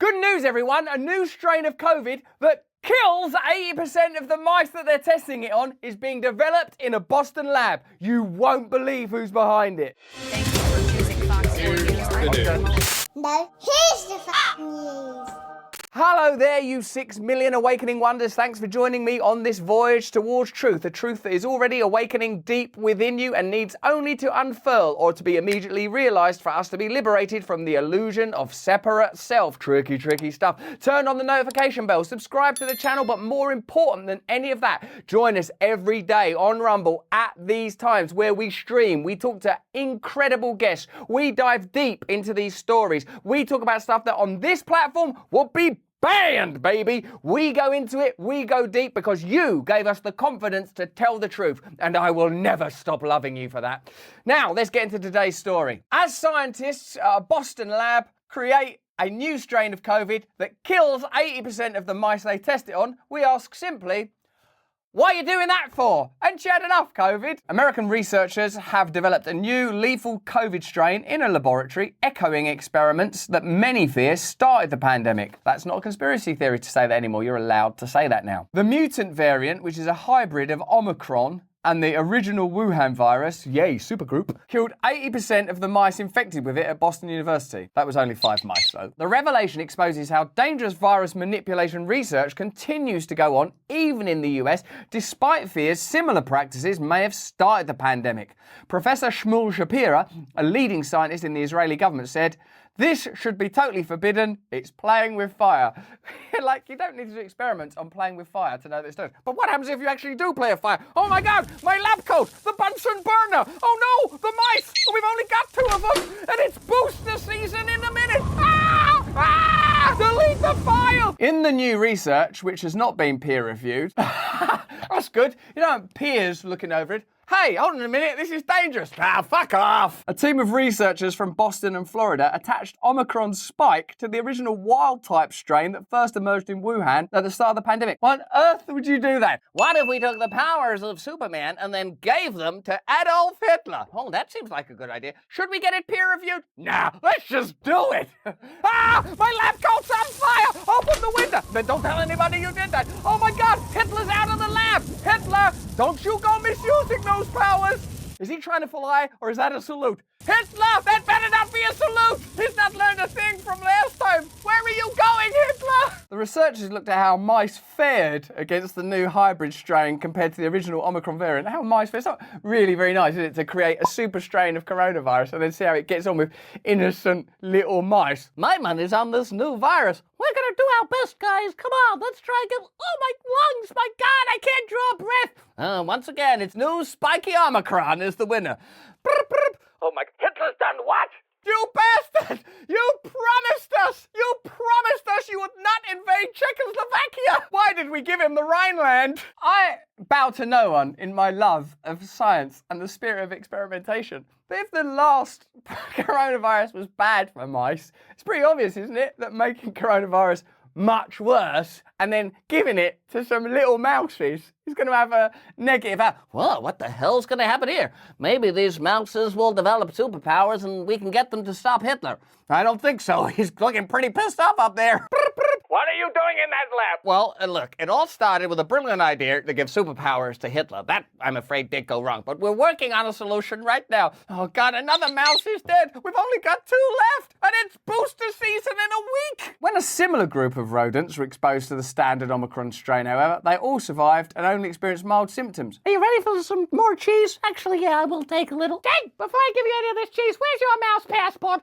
Good news, everyone. A new strain of COVID that kills 80% of the mice that they're testing it on is being developed in a Boston lab. You won't believe who's behind it. Thank you for choosing Fox News. No, here's the news. Hello there, you 6 million awakening wonders. Thanks for joining me on this voyage towards truth, a truth that is already awakening deep within you and needs only to unfurl or to be immediately realized for us to be liberated from the illusion of separate self. Tricky stuff. Turn on the notification bell, subscribe to the channel, but more important than any of that, join us every day on Rumble at these times where we stream, we talk to incredible guests, we dive deep into these stories, we talk about stuff that on this platform would be banned, baby. We go into it, we go deep because you gave us the confidence to tell the truth, and I will never stop loving you for that. Now, let's get into today's story. As scientists at a Boston lab create a new strain of COVID that kills 80% of the mice they test it on, we ask simply, what are you doing that for? Ain't you had enough COVID? American researchers have developed a new lethal COVID strain in a laboratory, echoing experiments that many fear started the pandemic. That's not a conspiracy theory to say that anymore. You're allowed to say that now. The mutant variant, which is a hybrid of Omicron and the original Wuhan virus, yay, supergroup, killed 80% of the mice infected with it at Boston University. That was only 5 mice, though. The revelation exposes how dangerous virus manipulation research continues to go on, even in the US, despite fears similar practices may have started the pandemic. Professor Shmuel Shapira, a leading scientist in the Israeli government, said, "This should be totally forbidden. It's playing with fire." Like, you don't need to do experiments on playing with fire to know that it's dangerous. But what happens if you actually do play a fire? Oh my God, my lab coat, the Bunsen burner. Oh no, the mice. We've only got 2 of them, and it's booster season in a minute. Delete the file. In the new research, which has not been peer-reviewed, that's good. You don't have peers looking over it. Hey, hold on a minute, this is dangerous. Fuck off. A team of researchers from Boston and Florida attached Omicron's spike to the original wild-type strain that first emerged in Wuhan at the start of the pandemic. Why on earth would you do that? What if we took the powers of Superman and then gave them to Adolf Hitler? Oh, that seems like a good idea. Should we get it peer-reviewed? Nah, let's just do it. My lab coat's on fire. Open the window. Then don't tell anybody you did that. Oh my God, Hitler's out of the lab. Hitler, don't you go misusing those powers! Is he trying to fly, or is that a salute? Hitler! That better not be a salute! He's not learned a thing from last time! Where are you going, Hitler? The researchers looked at how mice fared against the new hybrid strain compared to the original Omicron variant. How mice fared. It's not really very nice, is it, to create a super strain of coronavirus and then see how it gets on with innocent little mice. My money's on this new virus. We're gonna do our best, guys. Come on, let's try and get... Oh, my lungs! My God, I can't draw breath! Once again, it's new spiky Omicron is the winner. Oh my... Hitler's done what? You bastard! You promised us! You promised us you would not invade Czechoslovakia! Why did we give him the Rhineland? I bow to no one in my love of science and the spirit of experimentation. But if the last coronavirus was bad for mice, it's pretty obvious, isn't it, that making coronavirus much worse and then giving it to some little mouses is going to have a negative outcome. Well, what the hell's going to happen here? Maybe these mouses will develop superpowers and we can get them to stop Hitler. I don't think so. He's looking pretty pissed off up there. What are you doing in that lab? Well, look, it all started with a brilliant idea to give superpowers to Hitler. That, I'm afraid, did go wrong. But we're working on a solution right now. Oh, God, another mouse is dead. We've only got 2 left, and it's booster season in a week. When a similar group of rodents were exposed to the standard Omicron strain, however, they all survived and only experienced mild symptoms. Are you ready for some more cheese? Actually, yeah, I will take a little. Dang, before I give you any of this cheese, where's your mouse passport?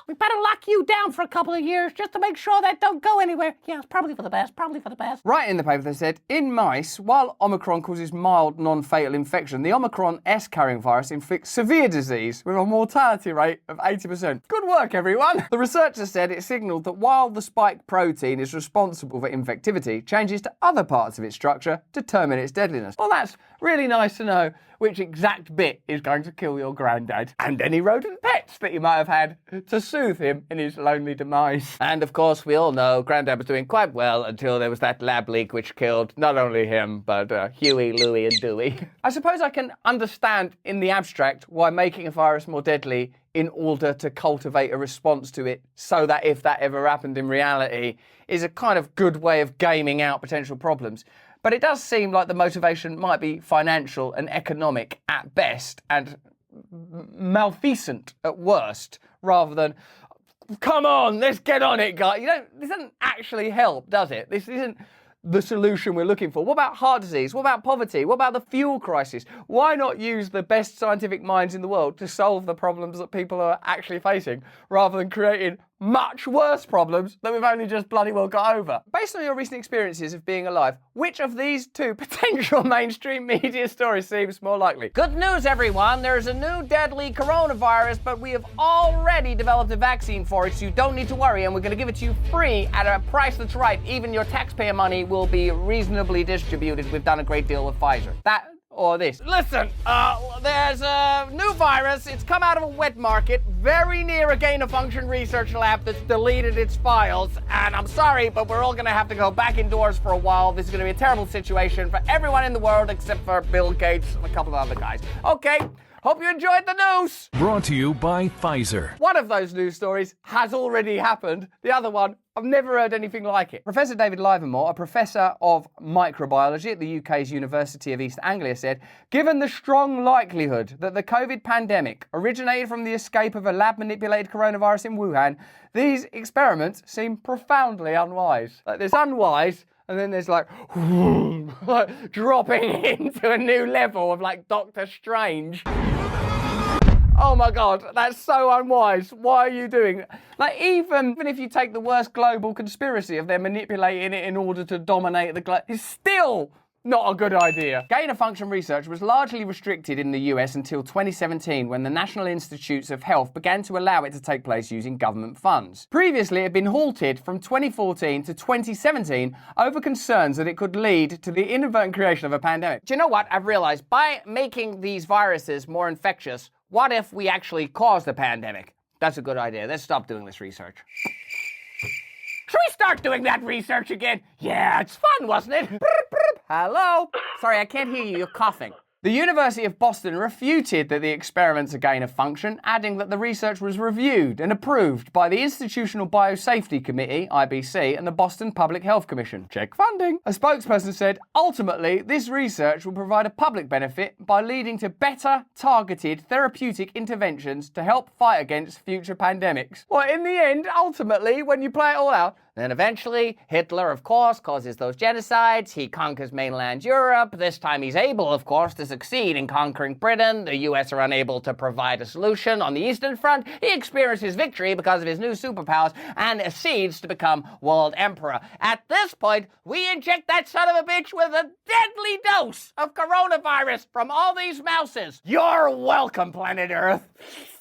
We better lock you down for a couple of years just to make sure that don't go anywhere. Yeah, it's probably for the best, Right in the paper they said, in mice, while Omicron causes mild, non-fatal infection, the Omicron S-carrying virus inflicts severe disease with a mortality rate of 80%. Good work, everyone! The researchers said it signaled that while the spike protein is responsible for infectivity, changes to other parts of its structure determine its deadliness. Well, that's Really nice to know which exact bit is going to kill your granddad and any rodent pets that you might have had to soothe him in his lonely demise. And of course, we all know Granddad was doing quite well until there was that lab leak which killed not only him, but Huey, Louie, and Dewey. I suppose I can understand in the abstract why making a virus more deadly in order to cultivate a response to it so that if that ever happened in reality is a kind of good way of gaming out potential problems. But it does seem like the motivation might be financial and economic at best and malfeasant at worst, rather than, come on, let's get on it, guys. This doesn't actually help, does it? This isn't the solution we're looking for. What about heart disease? What about poverty? What about the fuel crisis? Why not use the best scientific minds in the world to solve the problems that people are actually facing, rather than creating much worse problems that we've only just bloody well got over? Based on your recent experiences of being alive, which of these two potential mainstream media stories seems more likely? Good news, everyone. There's a new deadly coronavirus, but we have already developed a vaccine for it, so you don't need to worry, and we're going to give it to you free at a price that's right. Even your taxpayer money will be reasonably distributed. We've done a great deal with Pfizer. That or this. Listen, there's a new virus. It's come out of a wet market very near a gain-of-function research lab that's deleted its files. And I'm sorry, but we're all going to have to go back indoors for a while. This is going to be a terrible situation for everyone in the world except for Bill Gates and a couple of other guys. Okay, hope you enjoyed the news. Brought to you by Pfizer. One of those news stories has already happened. The other one, I've never heard anything like it. Professor David Livermore, a professor of microbiology at the UK's University of East Anglia, said, given the strong likelihood that the COVID pandemic originated from the escape of a lab-manipulated coronavirus in Wuhan, these experiments seem profoundly unwise. Like, there's unwise, and then there's like dropping into a new level of like Doctor Strange. Oh my God, that's so unwise. Why are you doing that? Like, even if you take the worst global conspiracy of them manipulating it in order to dominate the globe, it's still not a good idea. Gain-of-function research was largely restricted in the US until 2017, when the National Institutes of Health began to allow it to take place using government funds. Previously, it had been halted from 2014 to 2017 over concerns that it could lead to the inadvertent creation of a pandemic. Do you know what? I've realized by making these viruses more infectious, what if we actually caused a pandemic? That's a good idea. Let's stop doing this research. Should we start doing that research again? Yeah, it's fun, wasn't it? Hello? Sorry, I can't hear you. You're coughing. The University of Boston refuted that the experiments are gain of function, adding that the research was reviewed and approved by the Institutional Biosafety Committee, IBC, and the Boston Public Health Commission. Check funding. A spokesperson said, ultimately, this research will provide a public benefit by leading to better targeted therapeutic interventions to help fight against future pandemics. Well, in the end, ultimately, when you play it all out, then eventually, Hitler, of course, causes those genocides. He conquers mainland Europe. This time he's able, of course, to succeed in conquering Britain. The US are unable to provide a solution on the Eastern Front. He experiences victory because of his new superpowers and accedes to become world emperor. At this point, we inject that son of a bitch with a deadly dose of coronavirus from all these mouses. You're welcome, planet Earth.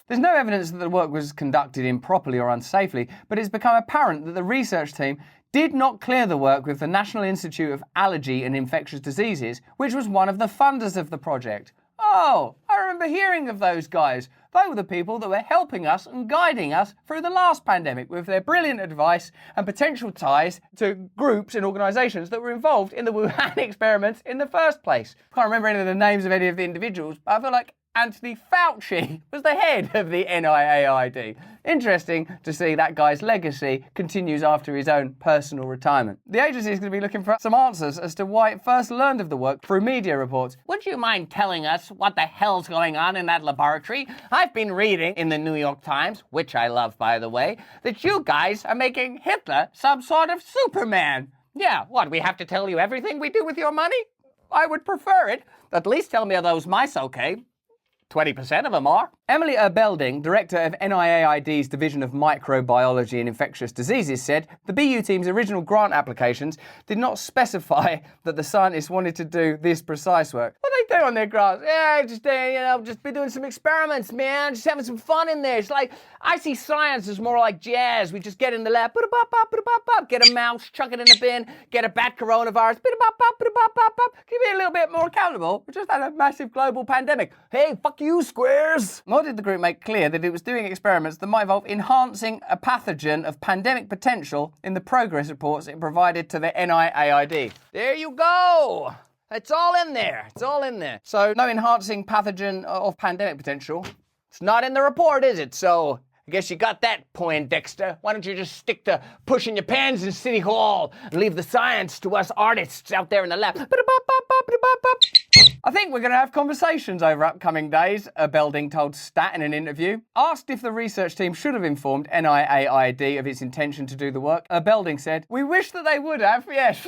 There's no evidence that the work was conducted improperly or unsafely, but it's become apparent that the research team did not clear the work with the National Institute of Allergy and Infectious Diseases, which was one of the funders of the project. Oh, I remember hearing of those guys. They were the people that were helping us and guiding us through the last pandemic with their brilliant advice and potential ties to groups and organisations that were involved in the Wuhan experiments in the first place. I can't remember any of the names of any of the individuals, but I feel like Anthony Fauci was the head of the NIAID. Interesting to see that guy's legacy continues after his own personal retirement. The agency is going to be looking for some answers as to why it first learned of the work through media reports. Would you mind telling us what the hell's going on in that laboratory? I've been reading in the New York Times, which I love, by the way, that you guys are making Hitler some sort of Superman. Yeah, what, we have to tell you everything we do with your money? I would prefer it. At least tell me are those mice okay? 20% of them are. Emily Erbelding, director of NIAID's Division of Microbiology and Infectious Diseases, said the BU team's original grant applications did not specify that the scientists wanted to do this precise work. What do they do on their grants? Yeah, just be doing some experiments, man. Just having some fun in there. It's like, I see science as more like jazz. We just get in the lab, get a mouse, chuck it in a bin, get a bat coronavirus, keep it a little bit more accountable. We just had a massive global pandemic. Hey, fuck you, squares. Nor did the group make clear that it was doing experiments that might involve enhancing a pathogen of pandemic potential in the progress reports it provided to the NIAID. There you go. It's all in there. It's all in there. So no enhancing pathogen of pandemic potential. It's not in the report, is it? So I guess you got that, Poindexter. Why don't you just stick to pushing your pans in City Hall and leave the science to us artists out there in the lab? I think we're going to have conversations over upcoming days, Belding told Stat in an interview. Asked if the research team should have informed NIAID of its intention to do the work, Belding said, "We wish that they would have, yes."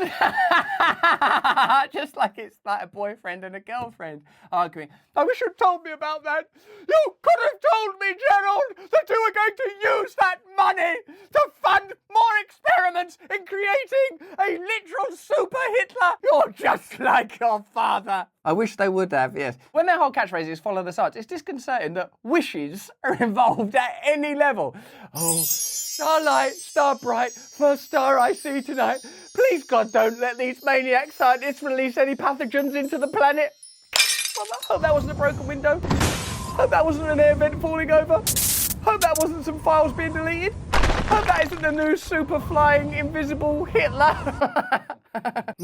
Just like it's like a boyfriend and a girlfriend arguing. I wish you'd told me about that. You could have told me, Gerald, that you were going to use that money to fund more experiments in creating a literal super Hitler. You're just like your father. I wish they would have, yes. When their whole catchphrase is follow the science, it's disconcerting that wishes are involved at any level. Oh, starlight, star bright, first star I see tonight. Please, God, don't let these maniac scientists release any pathogens into the planet. Hope that wasn't a broken window. Hope that wasn't an air vent falling over. Hope that wasn't some files being deleted. Hope that isn't a new super flying invisible Hitler.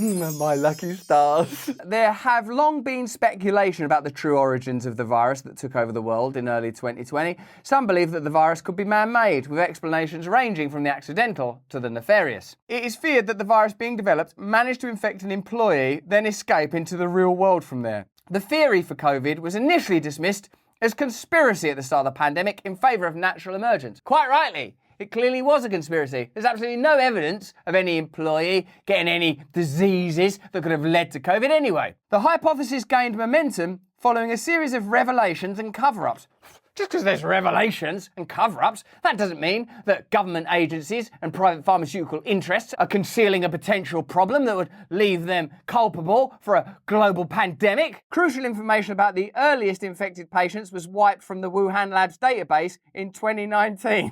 My lucky stars. There have long been speculation about the true origins of the virus that took over the world in early 2020. Some believe that the virus could be man-made, with explanations ranging from the accidental to the nefarious. It is feared that the virus being developed managed to infect an employee, then escape into the real world from there. The theory for COVID was initially dismissed as conspiracy at the start of the pandemic in favour of natural emergence. Quite rightly. It clearly was a conspiracy. There's absolutely no evidence of any employee getting any diseases that could have led to COVID anyway. The hypothesis gained momentum following a series of revelations and cover-ups. Just because there's revelations and cover-ups, that doesn't mean that government agencies and private pharmaceutical interests are concealing a potential problem that would leave them culpable for a global pandemic. Crucial information about the earliest infected patients was wiped from the Wuhan lab's database in 2019.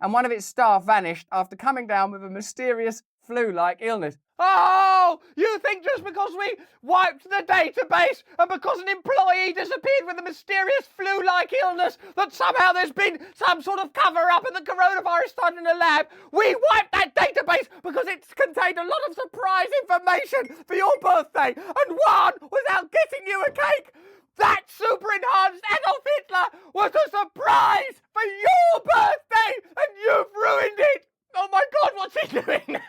And one of its staff vanished after coming down with a mysterious flu-like illness. Oh, you think just because we wiped the database and because an employee disappeared with a mysterious flu-like illness that somehow there's been some sort of cover-up and the coronavirus started in a lab? We wiped that database because it's contained a lot of surprise information for your birthday, and one without getting you a cake. That super enhanced Adolf Hitler was a surprise for your birthday, and you've ruined it. Oh my God, what's he doing?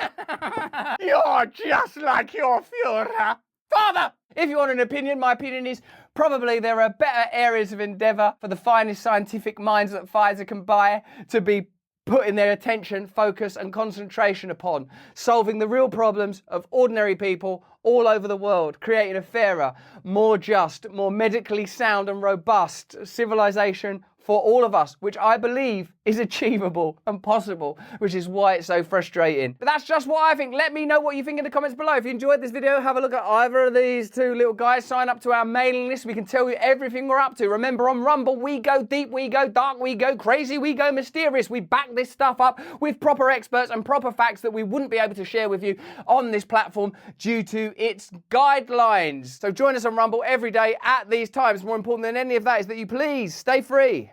You're just like your Führer. Father! If you want an opinion, my opinion is probably there are better areas of endeavour for the finest scientific minds that Pfizer can buy to be putting their attention, focus and concentration upon solving the real problems of ordinary people all over the world, creating a fairer, more just, more medically sound and robust civilization for all of us, which I believe is achievable and possible, which is why it's so frustrating. But that's just what I think. Let me know what you think in the comments below. If you enjoyed this video, have a look at either of these two little guys. Sign up to our mailing list. We can tell you everything we're up to. Remember, on Rumble, we go deep, we go dark, we go crazy, we go mysterious. We back this stuff up with proper experts and proper facts that we wouldn't be able to share with you on this platform due to its guidelines. So join us on Rumble every day at these times. More important than any of that is that you please stay free.